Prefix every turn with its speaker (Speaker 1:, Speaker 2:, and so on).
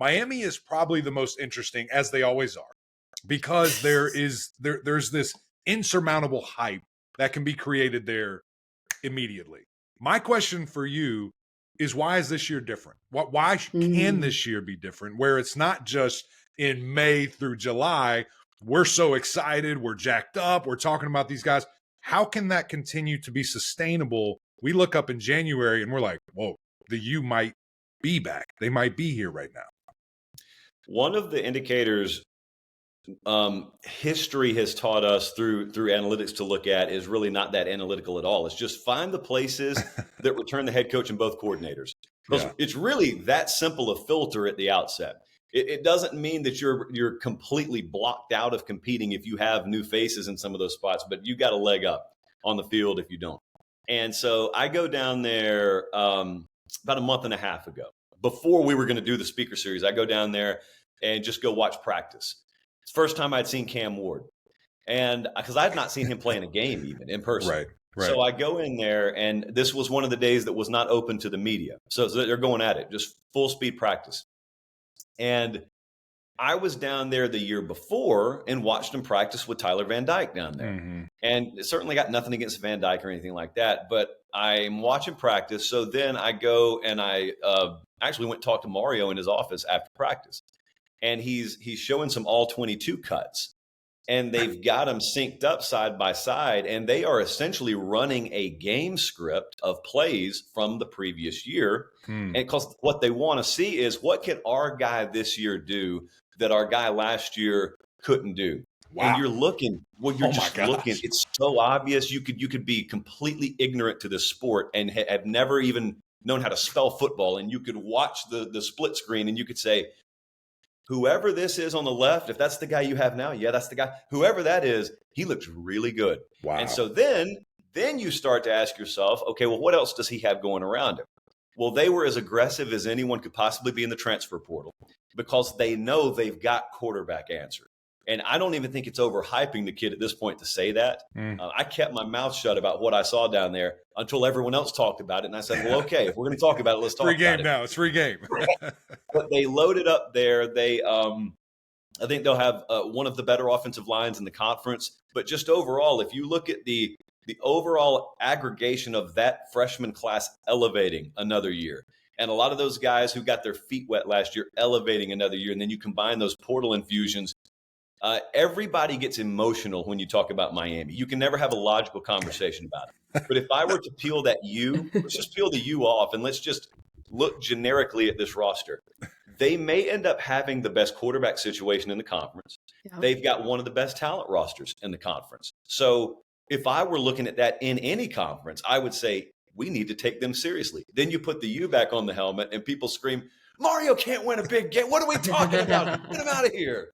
Speaker 1: Miami is probably the most interesting, as they always are, because there's this insurmountable hype that can be created there immediately. My question for you is, why is this year different? Why can this year be different, where it's not just in May through July, we're so excited, we're jacked up, we're talking about these guys. How can that continue to be sustainable? We look up in January and we're like, whoa, the U might be back. They might be here right now.
Speaker 2: One of the indicators history has taught us through analytics to look at is really not that analytical at all. It's just find the places that return the head coach and both coordinators. Because it's really that simple a filter at the outset. It doesn't mean that you're completely blocked out of competing if you have new faces in some of those spots, but you got a leg up on the field if you don't. And so I go down there about a month and a half ago. Before we were going to do the speaker series, I go down there and just go watch practice. It's the first time I'd seen Cam Ward. And because I had not seen him play in a game even in person.
Speaker 1: Right.
Speaker 2: So I go in there, and this was one of the days that was not open to the media. So they're going at it, just full speed practice. And I was down there the year before and watched him practice with Tyler Van Dyke down there. Mm-hmm. And certainly got nothing against Van Dyke or anything like that, but I'm watching practice. So then I go and I actually went and talked to Mario in his office after practice. And he's showing some all 22 cuts. And they've got them synced up side by side, and they are essentially running a game script of plays from the previous year. And because what they want to see is, what can our guy this year do that our guy last year couldn't do? Wow. And you're looking, looking. It's so obvious. You could be completely ignorant to this sport and have never even known how to spell football, and you could watch the split screen and you could say, whoever this is on the left, if that's the guy you have now, yeah, that's the guy. Whoever that is, he looks really good. Wow. And so then you start to ask yourself, okay, well, what else does he have going around him? Well, they were as aggressive as anyone could possibly be in the transfer portal because they know they've got quarterback answers. And I don't even think it's overhyping the kid at this point to say that. I kept my mouth shut about what I saw down there until everyone else talked about it. And I said, well, okay, if we're going to talk about it, let's talk about it.
Speaker 1: Free game now. It's free game.
Speaker 2: But they loaded up there. They, I think they'll have one of the better offensive lines in the conference. But just overall, if you look at the overall aggregation of that freshman class elevating another year, and a lot of those guys who got their feet wet last year elevating another year, and then you combine those portal infusions, everybody gets emotional when you talk about Miami. You can never have a logical conversation about it. But if I were to peel that U, let's just peel the U off and let's just look generically at this roster. They may end up having the best quarterback situation in the conference. Yeah. They've got one of the best talent rosters in the conference. So if I were looking at that in any conference, I would say we need to take them seriously. Then you put the U back on the helmet and people scream, Mario can't win a big game. What are we talking about? Get him out of here.